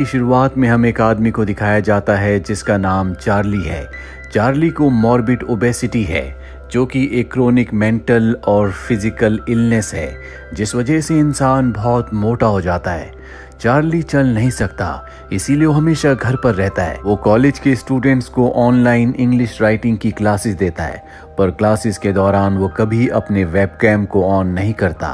की शुरुआत में हमें एक आदमी को दिखाया जाता है जिसका नाम चार्ली है। चार्ली को मॉर्बिड ओबेसिटी है जो कि एक क्रोनिक मेंटल और फिजिकल इलनेस है जिस वजह से इंसान बहुत मोटा हो जाता है। चार्ली चल नहीं सकता, इसीलिए वो हमेशा घर पर रहता है। वो कॉलेज के स्टूडेंट्स को ऑनलाइन इंग्लिश राइटिंग की क्लासेस देता है, पर क्लासेस के दौरान वो कभी अपने वेबकैम को ऑन नहीं करता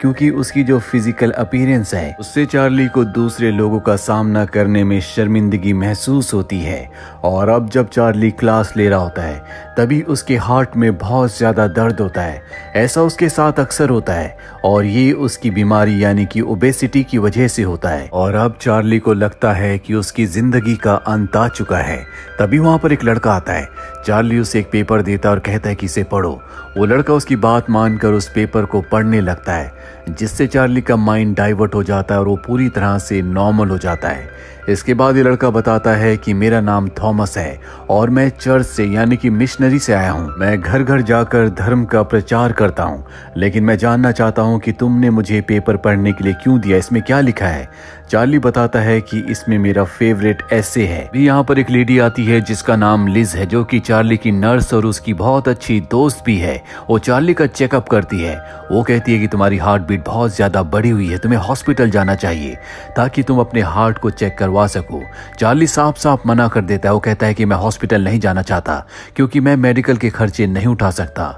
क्योंकि उसकी जो फिजिकल अपीयरेंस है उससे चार्ली को दूसरे लोगों का सामना करने में शर्मिंदगी महसूस होती है। और अब जब चार्ली क्लास ले रहा होता है तभी उसके हार्ट में बहुत ज़्यादा दर्द होता है। ऐसा उसके साथ अक्सर होता है और ये उसकी बीमारी यानी कि ओबेसिटी की वजह से होता है। और अब चार्ली को लगता है कि उसकी जिंदगी का अंत आ चुका है। तभी वहां पर एक लड़का आता है। चार्ली उसे एक पेपर देता है और कहता है कि इसे पढ़ो। वो लड़का उसकी बात मानकर उस पेपर को पढ़ने लगता है जिससे चार्ली का माइंड डाइवर्ट हो जाता है और वो पूरी तरह से नॉर्मल हो जाता है। इसके बाद ये लड़का बताता है कि मेरा नाम थॉमस है और मैं चर्च से यानी कि मिशनरी से आया हूँ। मैं घर घर जाकर धर्म का प्रचार करता हूँ, लेकिन मैं जानना चाहता हूँ कि तुमने मुझे पेपर पढ़ने के लिए क्यों दिया, इसमें क्या लिखा है। चार्ली बताता है कि इसमें मेरा फेवरेट ऐसे है। भी यहाँ पर एक लेडी आती है जिसका नाम लिज है जो कि चार्ली की नर्स और उसकी बहुत अच्छी दोस्त भी है। वो चार्ली का चेकअप करती है। वो कहती है कि तुम्हारी हार्ट बीट बहुत ज्यादा बढ़ी हुई है, तुम्हें हॉस्पिटल जाना चाहिए ताकि तुम अपने हार्ट को चेक करवा सको। चार्ली साफ साफ मना कर देता है। वो कहता है कि मैं हॉस्पिटल नहीं जाना चाहता क्योंकि मैं मेडिकल के खर्चे नहीं उठा सकता।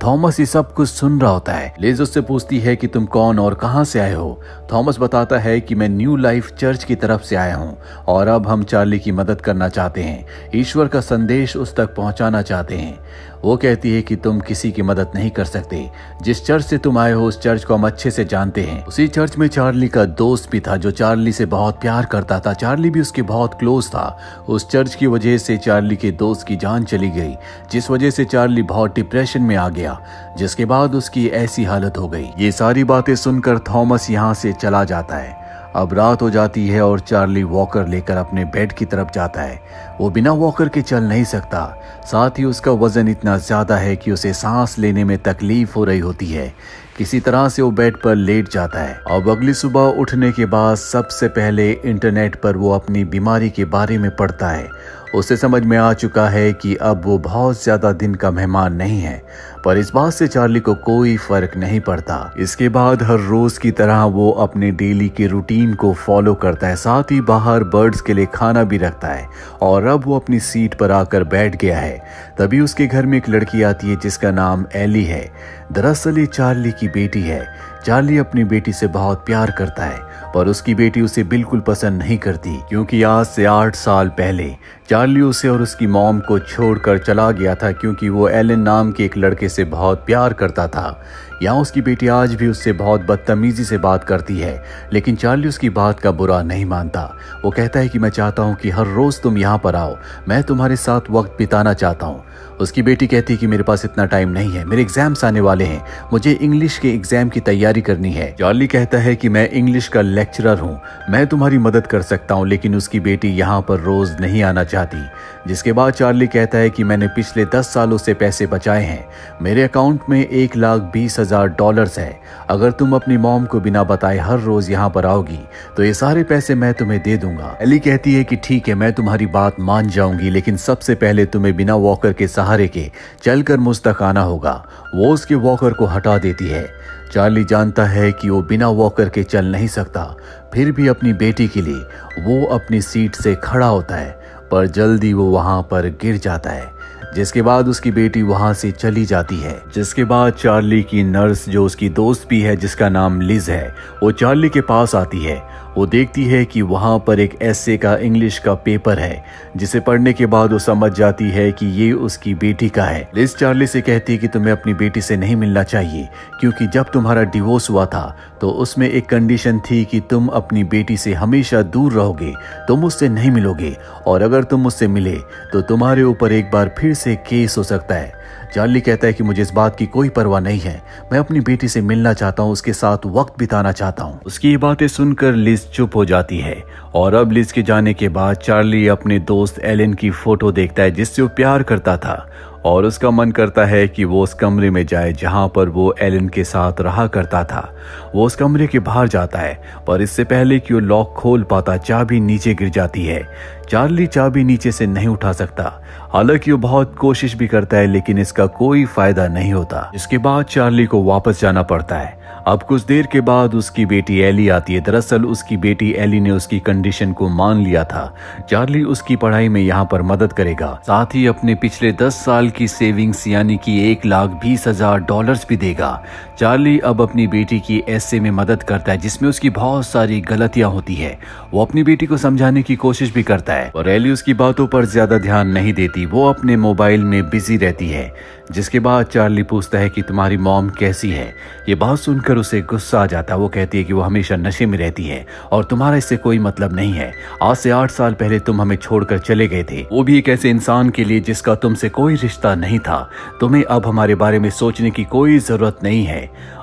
थॉमस ये सब कुछ सुन रहा होता है। लिज उससे पूछती है कि तुम कौन और कहां से आए हो। थॉमस बताता है कि मैं न्यू लाइफ चर्च की तरफ से आया हूं और अब हम चार्ली की मदद करना चाहते हैं, ईश्वर का संदेश उस तक पहुंचाना चाहते हैं। वो कहती है कि तुम किसी की मदद नहीं कर सकते। जिस चर्च से तुम आए हो उस चर्च को हम अच्छे से जानते हैं। उसी चर्च में चार्ली का दोस्त भी था जो चार्ली से बहुत प्यार करता था। चार्ली भी उसके बहुत क्लोज था। उस चर्च की वजह से चार्ली के दोस्त की जान चली गई जिस वजह से चार्ली बहुत डिप्रेशन में आ गया, जिसके बाद उसकी ऐसी हालत हो गई। ये सारी बातें सुनकर थॉमस यहाँ से चला जाता है। अब रात हो जाती है और चार्ली वॉकर लेकर अपने बेड की तरफ जाता है। वो बिना वॉकर के चल नहीं सकता, साथ ही उसका वजन इतना ज्यादा है कि उसे सांस लेने में तकलीफ हो रही होती है। किसी तरह से वो बेड पर लेट जाता है। अब अगली सुबह उठने के बाद सबसे पहले इंटरनेट पर वो अपनी बीमारी के बारे में पढ़ता है। उसे समझ में आ चुका है कि अब वो बहुत ज्यादा दिन का मेहमान नहीं है, पर इस बात से चार्ली को कोई फर्क नहीं पड़ता। इसके बाद हर रोज की तरह वो अपने डेली के रूटीन को फॉलो करता है, साथ ही बाहर बर्ड्स के लिए खाना भी रखता है। और अब वो अपनी सीट पर आकर बैठ गया है। तभी उसके घर में एक लड़की आती है जिसका नाम एली है। दरअसल ये चार्ली की बेटी है। चार्ली अपनी बेटी से बहुत प्यार करता है, पर उसकी बेटी उसे बिल्कुल पसंद नहीं करती क्योंकि आज से 8 साल पहले चार्ली उसे और उसकी मॉम को छोड़कर चला गया था क्योंकि वो एलन नाम के एक लड़के से बहुत प्यार करता था। यहाँ उसकी बेटी आज भी उससे बहुत बदतमीजी से बात करती है, लेकिन चार्ली उसकी बात का बुरा नहीं मानता। वो कहता है कि मैं चाहता हूँ कि हर रोज तुम यहाँ पर आओ, मैं तुम्हारे साथ वक्त बिताना चाहता हूँ। उसकी बेटी कहती है कि मेरे पास इतना टाइम नहीं है, मेरे एग्जाम्स आने वाले हैं, मुझे इंग्लिश के एग्जाम की तैयारी करनी है। चार्ली कहता है कि मैं इंग्लिश का लेक्चरर हूँ, मैं तुम्हारी मदद कर सकता हूँ, लेकिन उसकी बेटी यहाँ पर रोज नहीं आना चाहती। जिसके बाद चार्ली कहता है कि मैंने पिछले 10 सालों से पैसे बचाए हैं, मेरे अकाउंट में $1,20,000 है। अगर तुम अपनी मॉम को बिना बताए हर रोज यहाँ पर आओगी तो ये सारे पैसे मैं तुम्हें दे दूंगा। एली कहती है कि ठीक है, मैं तुम्हारी बात मान जाऊंगी, लेकिन सबसे पहले तुम्हें बिना वॉकर के सहारे के चलकर मुझ तक आना होगा। वो उसके वॉकर को हटा देती है। चार्ली जानता है कि वो बिना वॉकर के चल नहीं सकता, फिर भी अपनी बेटी के लिए वो अपनी सीट से खड़ा होता है, पर जल्दी वो वहां पर गिर जाता है। जिसके बाद उसकी बेटी वहां से चली जाती है। जिसके बाद चार्ली की नर्स जो उसकी दोस्त भी है जिसका नाम लिज है, वो चार्ली के पास आती है। वो देखती है कि वहां पर एक ऐसे का इंग्लिश का पेपर है जिसे पढ़ने के बाद वो समझ जाती है कि ये उसकी बेटी का है। लिज चार्ली से कहती है कि तुम्हें अपनी बेटी से नहीं मिलना चाहिए क्योंकि जब तुम्हारा डिवोर्स हुआ था तो उसमें एक कंडीशन थी कि तुम अपनी बेटी से हमेशा दूर रहोगे, तुम उससे नहीं मिलोगे, और अगर तुम उससे मिले तो तुम्हारे ऊपर एक बार फिर से केस हो सकता है। चार्ली कहता है कि मुझे इस बात की कोई परवाह नहीं है, मैं अपनी बेटी से मिलना चाहता हूँ, उसके साथ वक्त बिताना चाहता हूँ। उसकी ये बातें सुनकर लिज चुप हो जाती है। और अब लिज के जाने के बाद चार्ली अपने दोस्त एलन की फोटो देखता है जिससे वो प्यार करता था। और उसका मन करता है कि वो उस कमरे में जाए जहां पर वो एलन के साथ रहा करता था। वो उस कमरे के बाहर जाता है, पर इससे पहले कि वो लॉक खोल पाता चाबी नीचे गिर जाती है। चार्ली चाबी नीचे से नहीं उठा सकता। हालांकि वो बहुत कोशिश भी करता है, लेकिन इसका कोई फायदा नहीं होता। इसके बाद चार्ली को वापस जाना पड़ता है। अब कुछ देर के बाद उसकी बेटी एली आती है। दरअसल उसकी बेटी एली ने उसकी कंडीशन को मान लिया था। चार्ली उसकी पढ़ाई में यहाँ पर मदद करेगा, साथ ही अपने पिछले 10 साल की सेविंग्स यानी कि $1,20,000 भी देगा। चार्ली अब अपनी बेटी की ऐसे में मदद करता है जिसमें उसकी बहुत सारी गलतियां होती है। वो अपनी बेटी को समझाने की कोशिश भी करता है और एली उसकी बातों पर ज्यादा ध्यान नहीं देती। वो अपने मोबाइल में बिजी रहती है। जिसके बाद चार्ली पूछता है कि तुम्हारी मॉम कैसी है। ये बात सुनकर उसे गुस्सा आ जाता है। वो कहती है कि वो हमेशा नशे में रहती है और तुम्हारा इससे कोई मतलब नहीं है। आज से 8 साल पहले तुम हमें छोड़कर चले गए थे, वो भी एक ऐसे इंसान के लिए जिसका तुमसे कोई रिश्ता नहीं था। तुम्हें अब हमारे बारे में सोचने की कोई जरूरत नहीं है।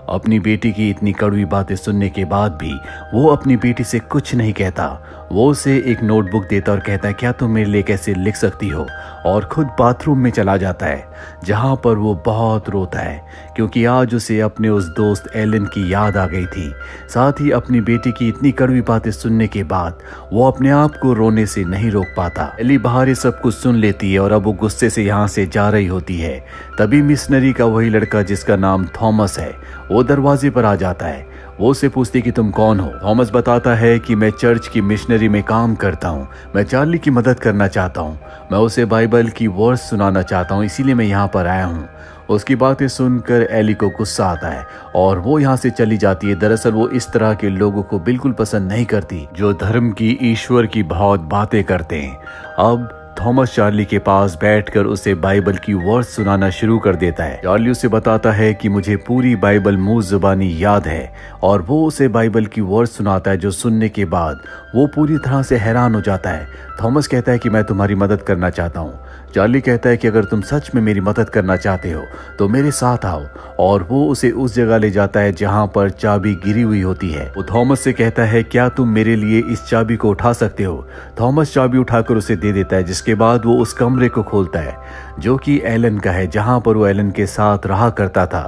अपनी बेटी की इतनी कड़वी बातें सुनने के बाद भी वो अपनी बेटी से कुछ नहीं कहता। वो उसे एक नोटबुक देता और कहता है क्या तुम मेरे लिए कैसे लिख सकती हो, और खुद बाथरूम में चला जाता है जहां पर वो बहुत रोता है क्योंकि आज उसे अपने उस दोस्त एलन की याद आ गई थी। साथ ही अपनी बेटी की इतनी कड़वी बातें सुनने के बाद वो अपने आप को रोने से नहीं रोक पाता। एली बाहर ये सब कुछ सुन लेती है और अब वो गुस्से से यहाँ से जा रही होती है। तभी मिशनरी का वही लड़का जिसका नाम थॉमस है वो दरवाजे पर आ जाता है। वो उसे पूछती कि तुम कौन हो। थॉमस बताता है कि मैं चर्च की मिशनरी में काम करता हूँ। मैं चार्ली की मदद करना चाहता हूँ। मैं उसे बाइबल की वर्स सुनाना चाहता हूँ, इसीलिए मैं यहाँ पर आया हूँ। उसकी बातें सुनकर एली को गुस्सा आता है और वो यहाँ से चली जाती है। दरअसल वो इस तरह के लोगों को बिल्कुल पसंद नहीं करती जो धर्म की, ईश्वर की बहुत बातें करते हैं। अब थॉमस चार्ली के पास बैठकर उसे बाइबल की वर्स सुनाना शुरू कर देता है। चार्ली उसे बताता है कि मुझे पूरी बाइबल मुंह जुबानी याद है और वो उसे बाइबल की वर्स सुनाता है, जो सुनने के बाद वो पूरी तरह से हैरान हो जाता है। थॉमस कहता है कि मैं तुम्हारी मदद करना चाहता हूँ। चार्ली कहता है कि अगर तुम सच में मेरी मदद करना चाहते हो तो मेरे साथ आओ, और वो उसे उस जगह ले जाता है जहाँ पर चाबी गिरी हुई होती है। वो थॉमस से कहता है क्या तुम मेरे लिए इस चाबी को उठा सकते हो। थॉमस चाबी उठाकर उसे दे देता है, जिसके बाद वो उस कमरे को खोलता है जो कि एलन का है, जहाँ पर वो एलन के साथ रहा करता था।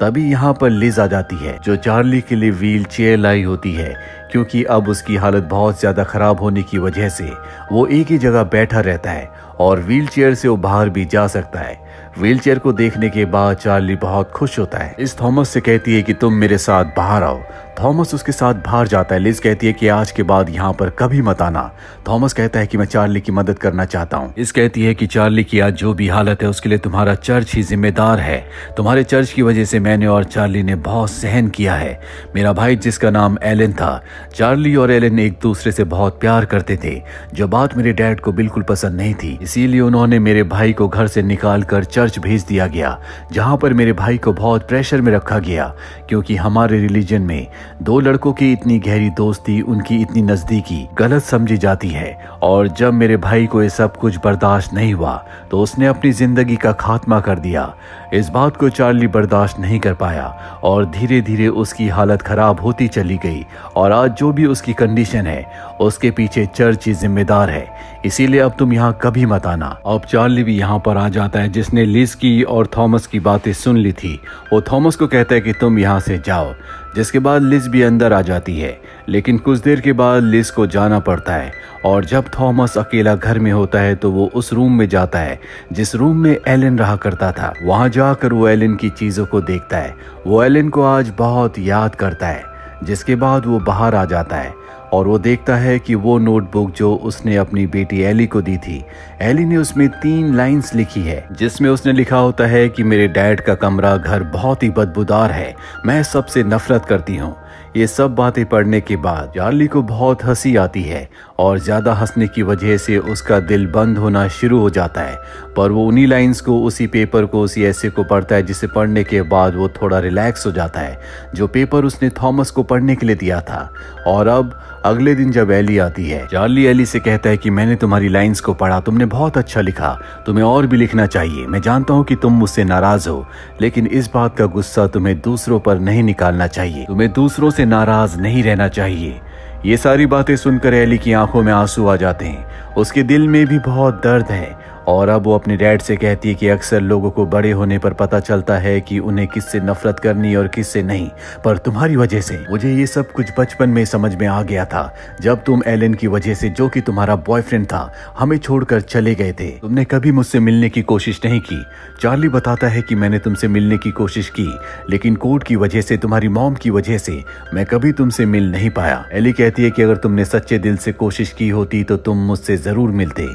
तभी यहाँ पर लिज आ जाती है जो चार्ली के लिए व्हील चेयर लाई होती है, क्योंकि अब उसकी हालत बहुत ज्यादा खराब होने की वजह से वो एक ही जगह बैठा रहता है और व्हील चेयर से वो बाहर भी जा सकता है। व्हील चेयर को देखने के बाद चार्ली बहुत खुश होता है। लिज थॉमस से कहती है कि तुम मेरे साथ बाहर आओ। थॉमस उसके साथ बाहर जाता है। लिज कहती है कि आज के बाद यहाँ पर कभी मत आना। थॉमस कहता है कि मैं चार्ली की मदद करना चाहता हूँ। लिज कहती है कि चार्ली की आज जो भी हालत है उसके लिए तुम्हारा चर्च ही जिम्मेदार है। तुम्हारे चर्च की वजह से मैंने और चार्ली ने बहुत सहन किया है। मेरा भाई जिसका नाम एलन था, चार्ली और एलन एक दूसरे से बहुत प्यार करते थे, जो बात मेरे डैड को बिल्कुल पसंद नहीं थी। इसीलिए उन्होंने मेरे भाई को घर से निकाल कर चर्च भेज दिया गया, जहाँ पर मेरे भाई को बहुत प्रेशर में रखा गया, क्योंकि हमारे रिलीजन में दो लड़कों की इतनी गहरी दोस्ती, उनकी इतनी नजदीकी गलत समझी जाती है। और जब मेरे भाई को ये सब कुछ बर्दाश्त नहीं हुआ तो उसने अपनी जिंदगी का खात्मा कर दिया। इस बात को चार्ली बर्दाश्त नहीं कर पाया और धीरे धीरे उसकी हालत खराब होती चली गई, और आज जो भी उसकी कंडीशन है उसके पीछे चर्च ही जिम्मेदार है। इसीलिए अब तुम यहाँ कभी मत आना। अब चार्ली भी यहाँ पर आ जाता है, जिसने लिज की और थॉमस की बातें सुन ली थी। वो थॉमस को कहता है कि तुम यहाँ से जाओ, जिसके बाद लिज भी अंदर आ जाती है। लेकिन कुछ देर के बाद लिज को जाना पड़ता है, और जब थॉमस अकेला घर में होता है तो वो उस रूम में जाता है जिस रूम में एलन रहा करता था। वहां जाकर वो एलन की चीजों को देखता है। वो एलन को आज बहुत याद करता है। जिसके बाद वो बाहर आ जाता है और वो देखता है कि वो नोटबुक जो उसने अपनी बेटी एली को दी थी, एली ने उसमें 3 लाइंस लिखी है, जिसमें उसने लिखा होता है कि मेरे डैड का कमरा घर बहुत ही बदबूदार है, मैं सबसे नफरत करती हूँ। ये सब बातें पढ़ने के बाद चार्ली को बहुत हंसी आती है और ज्यादा हंसने की वजह से उसका दिल बंद होना शुरू हो जाता है। पर वो उन्हीं लाइंस को, उसी पेपर को, उसी ऐसे को पढ़ता है जिसे पढ़ने के बाद वो थोड़ा रिलैक्स हो जाता है, जो पेपर उसने थॉमस को पढ़ने के लिए दिया था। और अब अगले दिन जब एली आती है, चार्ली एली से कहता है कि मैंने तुम्हारी लाइंस को पढ़ा, तुमने बहुत अच्छा लिखा, तुम्हें और भी लिखना चाहिए। मैं जानता हूँ कि तुम मुझसे नाराज हो, लेकिन इस बात का गुस्सा तुम्हें दूसरों पर नहीं निकालना चाहिए, तुम्हें दूसरों से नाराज नहीं रहना चाहिए। ये सारी बातें सुनकर एली की आंखों में आंसू आ जाते हैं। उसके दिल में भी बहुत दर्द है और अब वो अपने डैड से कहती है कि अक्सर लोगों को बड़े होने पर पता चलता है कि उन्हें किससे नफरत करनी और किससे नहीं, पर तुम्हारी वजह से मुझे ये सब कुछ बचपन में समझ में आ गया था। जब तुम एलन की वजह से, जो कि तुम्हारा बॉयफ्रेंड था, हमें छोड़कर चले गए थे, तुमने कभी मुझसे मिलने की कोशिश नहीं की। चार्ली बताता है कि मैंने तुमसे मिलने की कोशिश की, लेकिन कोर्ट की वजह से, तुम्हारी मॉम की वजह से मैं कभी तुमसे मिल नहीं पाया। एली कहती है कि अगर तुमने सच्चे दिल से कोशिश की होती तो तुम मुझसे जरूर मिलते।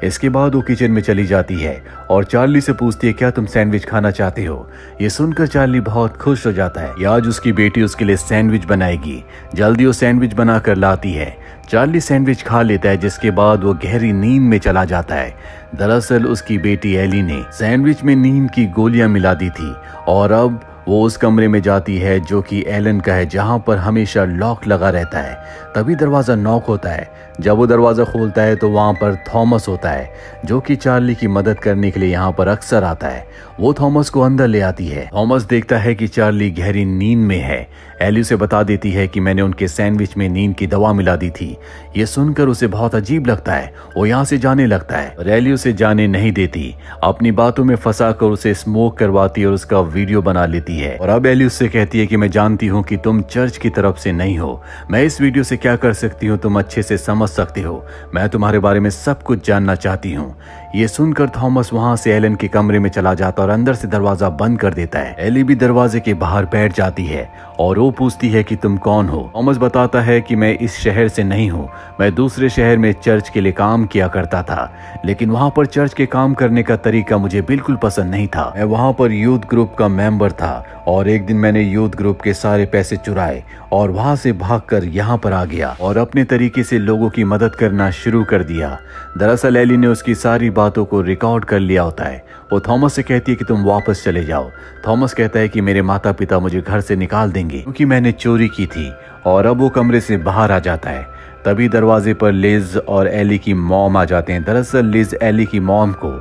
इसके बाद वो किचन में चली जाती है और चार्ली से पूछती है क्या तुम सैंडविच खाना चाहते हो। ये सुनकर चार्ली बहुत खुश हो जाता है कि आज उसकी बेटी उसके लिए सैंडविच बनाएगी। जल्दी वो सैंडविच बनाकर लाती है। चार्ली सैंडविच खा लेता है, जिसके बाद वो गहरी नींद में चला जाता है। दरअसल उसकी बेटी एली ने सैंडविच में नींद की गोलियां मिला दी थी और अब वो उस कमरे में जाती है जो कि एलन का है, जहां पर हमेशा लॉक लगा रहता है। तभी दरवाजा नॉक होता है। जब वो दरवाजा खोलता है तो वहां पर थॉमस होता है, जो कि चार्ली की मदद करने के लिए यहाँ पर अक्सर आता है। वो थॉमस को अंदर ले आती है। थॉमस देखता है कि चार्ली गहरी नींद में है। एली उसे बता देती है कि मैंने उनके सैंडविच में नींद की दवा मिला दी थी। ये सुनकर उसे बहुत अजीब लगता है। वो यहाँ से जाने लगता है और एली उसे जाने नहीं देती। अपनी बातों में फंसाकर उसे स्मोक करवाती है और उसका वीडियो बना लेती है। और अब एली उससे कहती है कि मैं जानती हूँ कि तुम चर्च की तरफ से नहीं हो। मैं इस वीडियो से क्या कर सकती हूँ तुम अच्छे से समझ सकते हो। मैं तुम्हारे बारे में सब कुछ जानना चाहती हूँ। ये सुनकर थॉमस वहां से एलन के कमरे में चला जाता और अंदर से दरवाजा बंद कर देता है। एली भी दरवाजे के बाहर बैठ जाती है और वो पूछती है कि तुम कौन हो। थॉमस बताता है कि मैं इस शहर से नहीं हूँ, मैं दूसरे शहर में चर्च के लिए काम किया करता था, लेकिन वहां पर चर्च के काम करने का तरीका मुझे बिल्कुल पसंद नहीं था। मैं वहां पर यूथ ग्रुप का मेंबर था और एक दिन मैंने यूथ ग्रुप के सारे पैसे चुराए और वहां से भागकर यहाँ पर आ गया और अपने तरीके से लोगों की मदद करना शुरू कर दिया। दरअसल एली ने उसकी सारी बातों को रिकॉर्ड कर लिया होता है। वो थॉमस से कहती है कि तुम वापस चले जाओ। थॉमस कहता है कि मेरे माता पिता मुझे घर से निकाल देंगे क्योंकि मैंने चोरी की थी, और अब वो कमरे से बाहर आ जाता है। तभी दरवाजे पर लिज और एली की मॉम आ जाते हैं। दरअसल लिज एली की मॉम को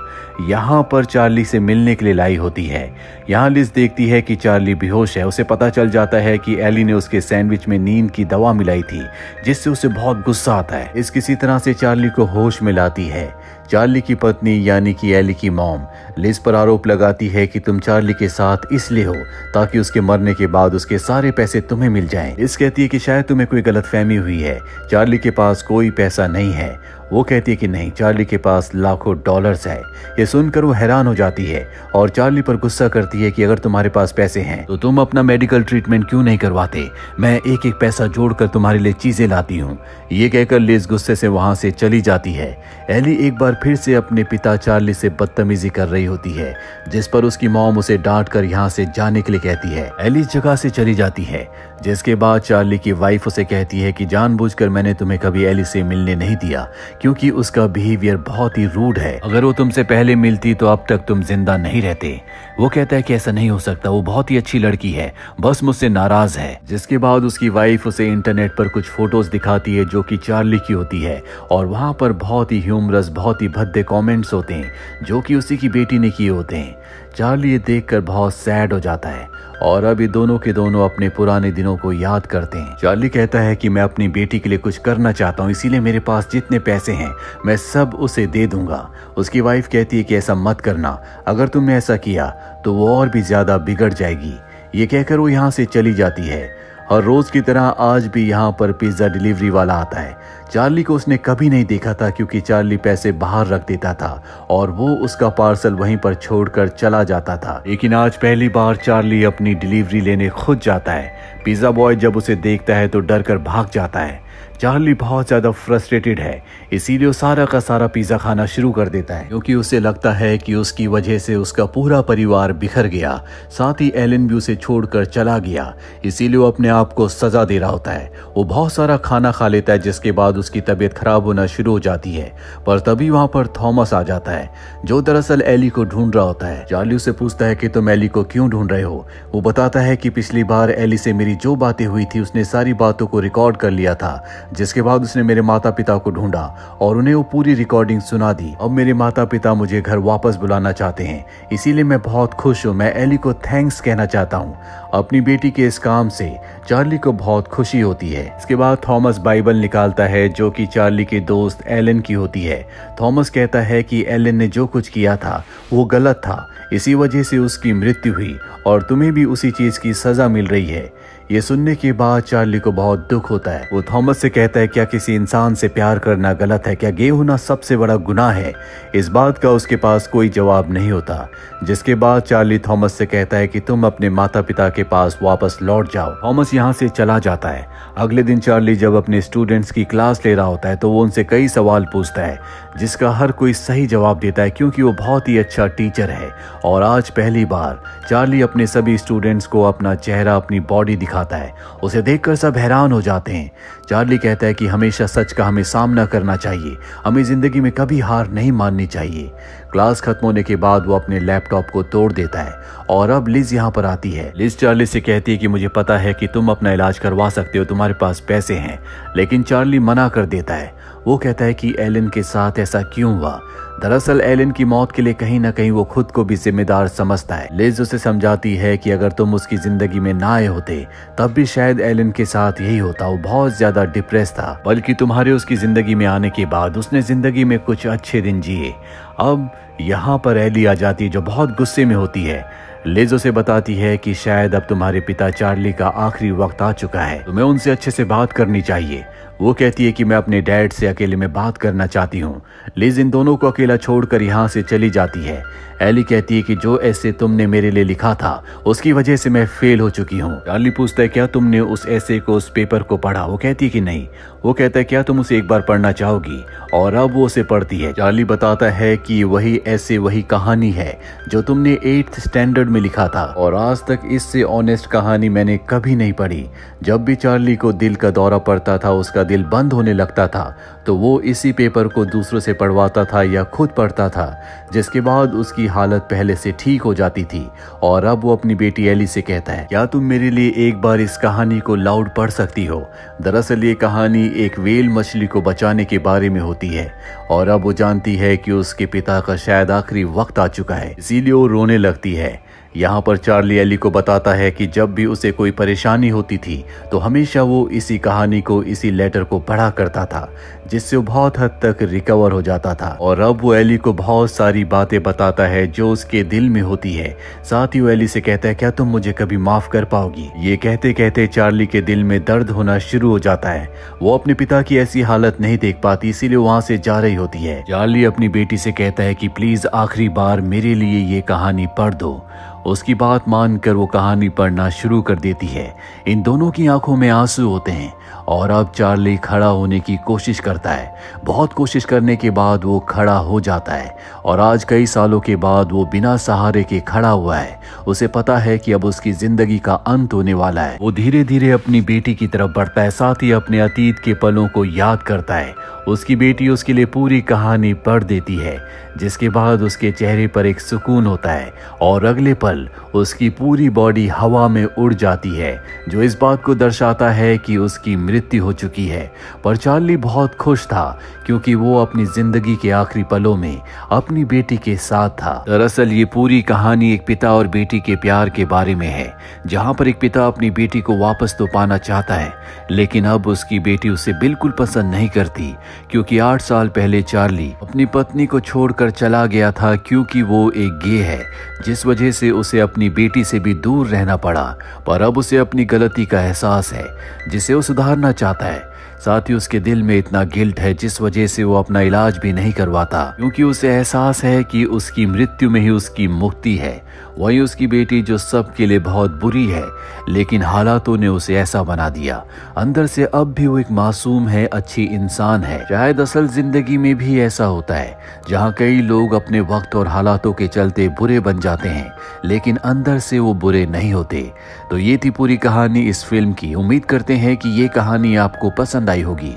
यहाँ पर चार्ली से मिलने के लिए लाई होती है। यहाँ लिज देखती है कि चार्ली बेहोश है। उसे पता चल जाता है कि एली ने उसके सैंडविच में नींद की दवा मिलाई थी, जिससे उसे बहुत गुस्सा आता है। इस किसी तरह से चार्ली को होश में लाती है। चार्ली की पत्नी यानी कि एली की मॉम लिज पर आरोप लगाती है कि तुम चार्ली के साथ इसलिए हो ताकि उसके मरने के बाद उसके सारे पैसे तुम्हें मिल जाएं। लिज कहती है कि शायद तुम्हें कोई गलतफहमी हुई है, चार्ली के पास कोई पैसा नहीं है। वो कहती है कि नहीं, चार्ली के पास लाखों डॉलर्स है। ये सुनकर वो हैरान हो जाती है और चार्ली पर गुस्सा करती है कि अगर तुम्हारे पास पैसे हैं तो तुम अपना मेडिकल ट्रीटमेंट क्यों नहीं करवाते, मैं एक एक पैसा जोड़कर तुम्हारे लिए चीजें लाती हूँ। ये कहकर लिज गुस्से से वहां से चली जाती है। एली एक बार फिर से अपने पिता चार्ली से बदतमीजी कर रही होती है, जिस पर उसकी मॉम उसे डांट कर यहाँ से जाने के लिए कहती है। एली इस जगह से चली जाती है, जिसके बाद चार्ली की वाइफ उसे कहती है कि जानबूझकर मैंने तुम्हें कभी एली से मिलने नहीं दिया क्योंकि उसका बिहेवियर बहुत ही रूड है। अगर वो तुमसे पहले मिलती तो अब तक तुम जिंदा नहीं रहते। वो कहता है कि ऐसा नहीं हो सकता, वो बहुत ही अच्छी लड़की है, बस मुझसे नाराज है। जिसके बाद उसकी वाइफ उसे इंटरनेट पर कुछ फोटोज दिखाती है जो कि चार्ली की होती है और वहां पर बहुत ही ह्यूमरस, बहुत ही भद्दे कमेंट्स होते हैं जो कि उसी की बेटी ने किए होते हैं। चार्ली ये देखकर बहुत सैड हो जाता है और अब ये दोनों के दोनों अपने पुराने दिनों को याद करते हैं। चार्ली कहता है कि मैं अपनी बेटी के लिए कुछ करना चाहता हूँ, इसीलिए मेरे पास जितने पैसे हैं मैं सब उसे दे दूंगा। उसकी वाइफ कहती है कि ऐसा मत करना, अगर तुमने ऐसा किया तो वो और भी ज्यादा बिगड़ जाएगी। ये कहकर वो यहाँ से चली जाती है। और रोज की तरह आज भी यहाँ पर पिज्जा डिलीवरी वाला आता है। चार्ली को उसने कभी नहीं देखा था क्योंकि चार्ली पैसे बाहर रख देता था और वो उसका पार्सल वहीं पर छोड़कर चला जाता था। लेकिन आज पहली बार चार्ली अपनी डिलीवरी लेने खुद जाता है। पिज्जा बॉय जब उसे देखता है तो डर कर भाग जाता है। चार्ली बहुत ज्यादा फ्रस्ट्रेटेड है, इसीलिए वो सारा का सारा पिज्जा खाना शुरू कर देता है क्योंकि उसे लगता है कि उसकी वजह से उसका पूरा परिवार बिखर गया, साथ ही एलन भी उसे छोड़कर चला गया, इसीलिए वो अपने आप को सजा दे रहा होता है। वो बहुत सारा खाना खा लेता है, जिसके बाद उसकी तबीयत खराब होना शुरू हो जाती है। पर तभी वहां पर थॉमस आ जाता है, जो दरअसल एली को ढूंढ रहा होता है। चार्ली उसे पूछता है कि तुम एली को क्यों ढूंढ रहे हो। वो बताता है कि पिछली बार एली से मेरी जो बातें हुई थी उसने सारी बातों को रिकॉर्ड कर लिया था, जिसके बाद उसने मेरे माता पिता को ढूंढा और उन्हें वो पूरी रिकॉर्डिंग सुना दी। अब मेरे माता पिता मुझे घर वापस बुलाना चाहते हैं, इसीलिए मैं बहुत खुश हूँ। मैं एली को थैंक्स कहना चाहता हूँ। अपनी बेटी के इस काम से चार्ली को बहुत खुशी होती है। इसके बाद थॉमस बाइबल निकालता है जो कि चार्ली के दोस्त एलन की होती है। थॉमस कहता है कि एलन ने जो कुछ किया था वो गलत था, इसी वजह से उसकी मृत्यु हुई और तुम्हें भी उसी चीज की सजा मिल रही है। ये सुनने के बाद चार्ली को बहुत दुख होता है। वो थॉमस से कहता है क्या किसी इंसान से प्यार करना गलत है? क्या गे होना सबसे बड़ा गुनाह है? इस बात का उसके पास कोई जवाब नहीं होता। जिसके बाद चार्ली थॉमस से कहता है कि तुम अपने माता पिता के पास वापस लौट जाओ। थॉमस यहाँ से चला जाता है। अगले दिन चार्ली जब अपने स्टूडेंट्स की क्लास ले रहा होता है तो वो उनसे कई सवाल पूछता है जिसका हर कोई सही जवाब देता है क्योंकि वो बहुत ही अच्छा टीचर है। और आज पहली बार चार्ली अपने सभी स्टूडेंट्स को अपना चेहरा, अपनी बॉडी दिखाता है। उसे देखकर सब हैरान हो जाते हैं। चार्ली कहता है कि हमेशा सच का हमें सामना करना चाहिए, हमें जिंदगी में कभी हार नहीं माननी चाहिए। क्लास खत्म होने के बाद वो अपने लैपटॉप को तोड़ देता है और अब लिज यहाँ पर आती है। लिज चार्ली से कहती है कि मुझे पता है कि तुम अपना इलाज करवा सकते हो, तुम्हारे पास पैसे हैं। लेकिन चार्ली मना कर देता है। वो कहता है कि एलन के साथ ऐसा क्यों हुआ। दरअसल एलन की मौत के लिए कहीं ना कहीं वो खुद को भी जिम्मेदार समझता है। लिज उसे समझाती है कि अगर तुम उसकी जिंदगी में ना आए होते तब भी शायद एलन के साथ यही होता। वो बहुत ज्यादा डिप्रेस था, बल्कि तुम्हारे उसकी जिंदगी में आने के बाद उसने जिंदगी में कुछ अच्छे दिन जिए। अब यहाँ पर एली आ जाती है जो बहुत गुस्से में होती है। लिज उसे बताती है कि शायद अब तुम्हारे पिता चार्ली का आखिरी वक्त आ चुका है, तुम्हें उनसे अच्छे से बात करनी चाहिए। वो कहती है कि मैं अपने डैड से अकेले में बात करना चाहती हूँ। लिज इन दोनों को अकेला छोड़कर यहाँ से चली जाती है। एली कहती है कि जो ऐसे तुमने मेरे लिए लिखा था उसकी वजह से मैं फेल हो चुकी हूँ। चार्ली पूछता है क्या तुमने उस ऐसे को, उस पेपर को पढ़ा? वो कहती है कि नहीं। वो कहता है क्या तुम उसे एक बार पढ़ना चाहोगी? और अब वो उसे पढ़ती है। चार्ली बताता है कि वही ऐसे, वही कहानी है जो तुमने 8th स्टैंडर्ड में लिखा था और आज तक इससे ऑनेस्ट कहानी मैंने कभी नहीं पढ़ी। जब भी चार्ली को दिल का दौरा पड़ता था, उसका दिल बंद होने लगता था, तो वो इसी पेपर को दूसरों से पढ़वाता था या खुद पढ़ता था, जिसके बाद उसकी हालत पहले से ठीक हो जाती थी। और अब वो अपनी बेटी एली से कहता है क्या तुम मेरे लिए एक बार इस कहानी को लाउड पढ़ सकती हो? दरअसल ये कहानी एक व्हेल मछली को बचाने के बारे में होती है और अब वो जानती है कि उसके पिता का शायद आखिरी वक्त आ चुका है, इसीलिए वो रोने लगती है। यहाँ पर चार्ली एली को बताता है कि जब भी उसे कोई परेशानी होती थी तो हमेशा वो इसी कहानी को, इसी लेटर को पढ़ा करता था, जिससे वो बहुत हद तक रिकवर हो जाता था। और अब वो एली को बहुत सारी बातें बताता है जो उसके दिल में होती है। साथ ही वो एली से कहता है क्या तुम मुझे कभी माफ कर पाओगी? ये कहते कहते चार्ली के दिल में दर्द होना शुरू हो जाता है। वो अपने पिता की ऐसी हालत नहीं देख पाती, इसीलिए वहां से जा रही होती है। चार्ली अपनी बेटी से कहता है कि प्लीज आखिरी बार मेरे लिए ये कहानी पढ़ दो। उसकी बात मानकर वो कहानी पढ़ना शुरू कर देती है। इन दोनों की आंखों में आंसू होते हैं और अब चार्ली खड़ा होने की कोशिश करता है। बहुत कोशिश करने के बाद वो खड़ा हो जाता है और आज कई सालों के बाद वो बिना सहारे के खड़ा हुआ है। उसे पता है कि अब उसकी जिंदगी का अंत होने वाला है। वो धीरे धीरे अपनी बेटी की तरफ बढ़ता है, साथ ही अपने अतीत के पलों को याद करता है। उसकी बेटी उसके लिए पूरी कहानी पढ़ देती है, जिसके बाद उसके चेहरे पर एक सुकून होता है और अगले पल उसकी पूरी बॉडी हवा में उड़ जाती है, जो इस बात को दर्शाता है कि उसकी मृत्यु हो चुकी है। पर चार्ली बहुत खुश था क्योंकि वो अपनी जिंदगी के आखिरी पलों में अपनी बेटी के साथ था। दरअसल ये पूरी कहानी एक पिता और बेटी के प्यार के बारे में है, जहाँ पर एक पिता अपनी बेटी को वापस तो पाना चाहता है, लेकिन अब उसकी बेटी उसे बिल्कुल पसंद नहीं करती, क्योंकि 8 साल पहले चार्ली अपनी पत्नी को छोड़कर चला गया था क्योंकि वो एक गे है, जिस वजह से उसे अपनी बेटी से भी दूर रहना पड़ा। पर अब उसे अपनी गलती का एहसास है, जिसे वो सुधारना चाहता है। साथ ही उसके दिल में इतना गिल्ट है, जिस वजह से वो अपना इलाज भी नहीं करवाता, क्योंकि उसे एहसास है कि उसकी मृत्यु में ही उसकी मुक्ति है। वही उसकी बेटी जो सबके लिए बहुत बुरी है, लेकिन हालातों ने उसे ऐसा बना दिया। अंदर से अब भी वो एक मासूम है, अच्छी इंसान है। शायद असल जिंदगी में भी ऐसा होता है, जहाँ कई लोग अपने वक्त और हालातों के चलते बुरे बन जाते हैं, लेकिन अंदर से वो बुरे नहीं होते। तो ये थी पूरी कहानी इस फिल्म की। उम्मीद करते हैं कि ये कहानी आपको पसंद आई होगी।